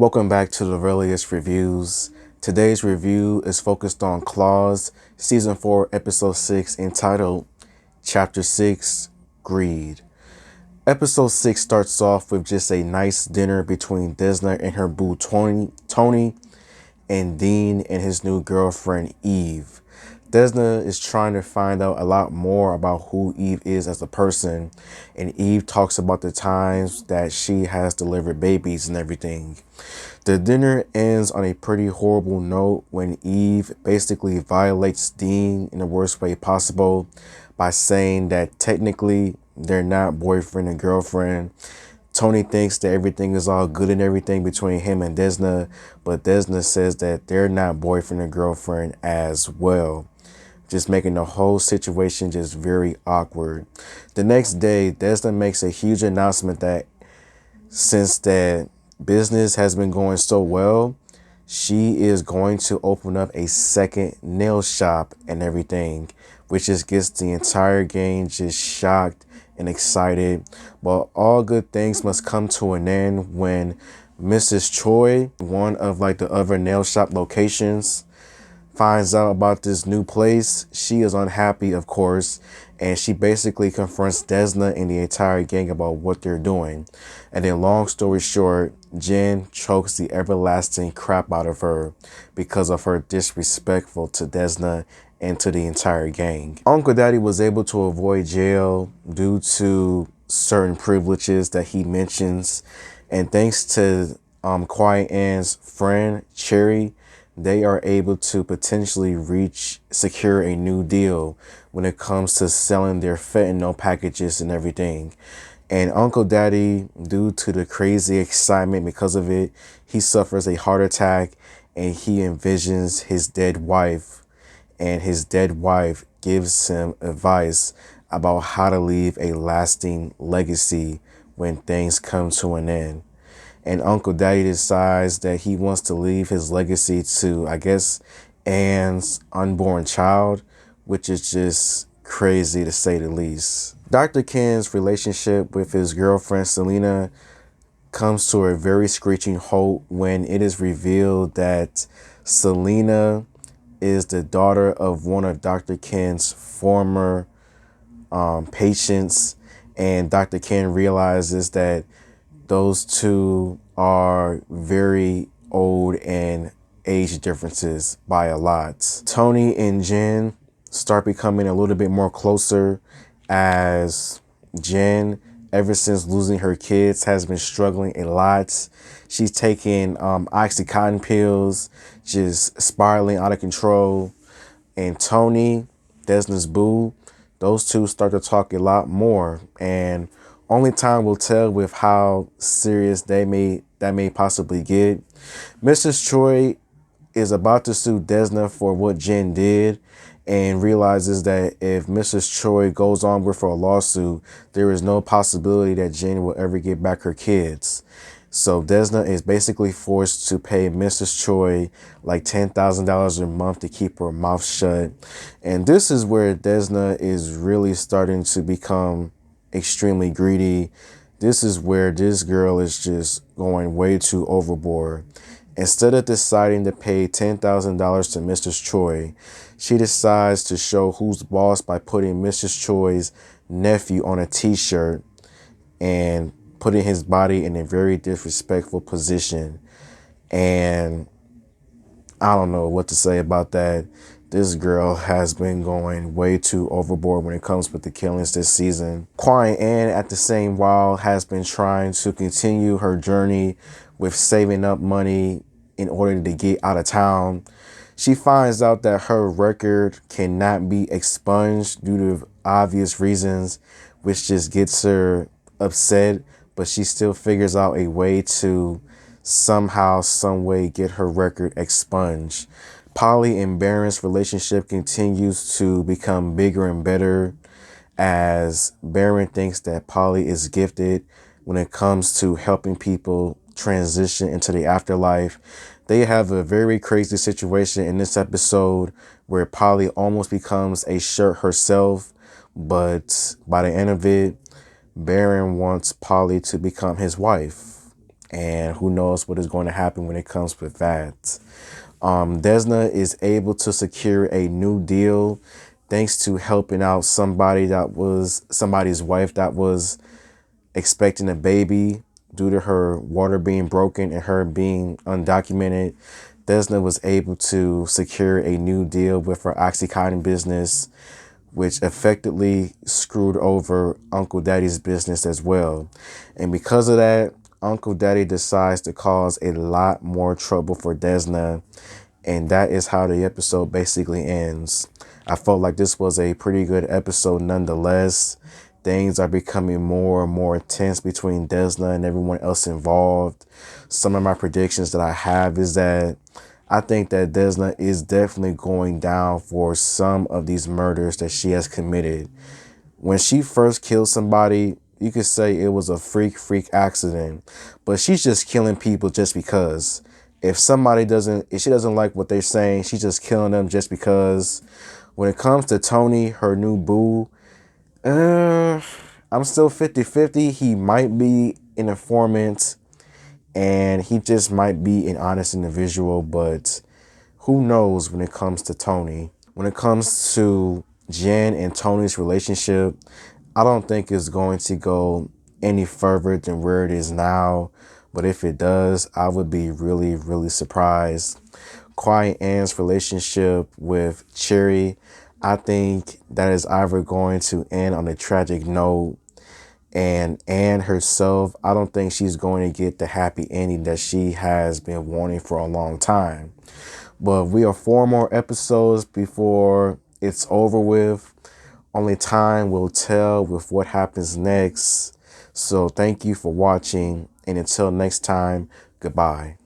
Welcome back to the Relius Reviews. Today's review is focused on Claws, Season 4, Episode 6, entitled Chapter 6, Greed. Episode 6 starts off with just a nice dinner between Desna and her boo Tony, and Dean and his new girlfriend Eve. Desna is trying to find out a lot more about who Eve is as a person, and Eve talks about the times that she has delivered babies and everything. The dinner ends on a pretty horrible note when Eve basically violates Dean in the worst way possible by saying that technically they're not boyfriend and girlfriend. Tony thinks that everything is all good and everything between him and Desna, but Desna says that they're not boyfriend and girlfriend as well, just making the whole situation just very awkward. The next day, Desna makes a huge announcement that since that business has been going so well, she is going to open up a second nail shop and everything, which just gets the entire gang just shocked and excited. But all good things must come to an end when Mrs. Choi, one of the other nail shop locations, finds out about this new place. She is unhappy, of course, and she basically confronts Desna and the entire gang about what they're doing. And then long story short, Jen chokes the everlasting crap out of her because of her disrespectful to Desna and to the entire gang. Uncle Daddy was able to avoid jail due to certain privileges that he mentions, and thanks to Quiet Ann's friend Cherry, they are able to potentially secure a new deal when it comes to selling their fentanyl packages and everything. And Uncle Daddy, due to the crazy excitement because of it, he suffers a heart attack and he envisions his dead wife. And his dead wife gives him advice about how to leave a lasting legacy when things come to an end. And Uncle Daddy decides that he wants to leave his legacy to, I guess, Anne's unborn child, which is just crazy to say the least. Dr. Ken's relationship with his girlfriend Selena comes to a very screeching halt when it is revealed that Selena is the daughter of one of Dr. Ken's former patients, and Dr. Ken realizes that those two are very old and age differences by a lot. Tony and Jen start becoming a little bit more closer as Jen, ever since losing her kids, has been struggling a lot. She's taking Oxycontin pills, just spiraling out of control. And Tony, Desna's boo, those two start to talk a lot more, and only time will tell with how serious that may possibly get. Mrs. Choi is about to sue Desna for what Jen did, and realizes that if Mrs. Choi goes on with her lawsuit, there is no possibility that Jen will ever get back her kids. So Desna is basically forced to pay Mrs. Choi like $10,000 a month to keep her mouth shut. And this is where Desna is really starting to become extremely greedy. This is where this girl is just going way too overboard. Instead of deciding to pay $10,000 to Mrs. Choi, she decides to show who's boss by putting Mrs. Choi's nephew on a t-shirt and putting his body in a very disrespectful position. And I don't know what to say about that. This girl has been going way too overboard when it comes with the killings this season. Quiet Ann, at the same while, has been trying to continue her journey with saving up money in order to get out of town. She finds out that her record cannot be expunged due to obvious reasons, which just gets her upset, but she still figures out a way to somehow, some way get her record expunged. Polly and Barron's relationship continues to become bigger and better as Barron thinks that Polly is gifted when it comes to helping people transition into the afterlife. They have a very crazy situation in this episode where Polly almost becomes a shirt herself, but by the end of it, Barron wants Polly to become his wife. And who knows what is going to happen when it comes with that. Desna is able to secure a new deal thanks to helping out somebody's wife that was expecting a baby due to her water being broken and her being undocumented. Desna was able to secure a new deal with her Oxycontin business, which effectively screwed over Uncle Daddy's business as well. And because of that, Uncle Daddy decides to cause a lot more trouble for Desna. And that is how the episode basically ends. I felt like this was a pretty good episode nonetheless. Things are becoming more and more tense between Desna and everyone else involved. Some of my predictions that I have is that I think that Desna is definitely going down for some of these murders that she has committed. When she first killed somebody, you could say it was a freak accident, but she's just killing people just because. If she doesn't like what they're saying, she's just killing them just because. When it comes to Tony, her new boo, I'm still 50-50. He might be an informant and he just might be an honest individual, but who knows when it comes to Tony. When it comes to Jen and Tony's relationship, I don't think it's going to go any further than where it is now. But if it does, I would be really, really surprised. Quiet Ann's relationship with Cherry, I think that is either going to end on a tragic note. And Anne herself, I don't think she's going to get the happy ending that she has been wanting for a long time. But we are 4 more episodes before it's over with. Only time will tell with what happens next. So thank you for watching. And until next time, goodbye.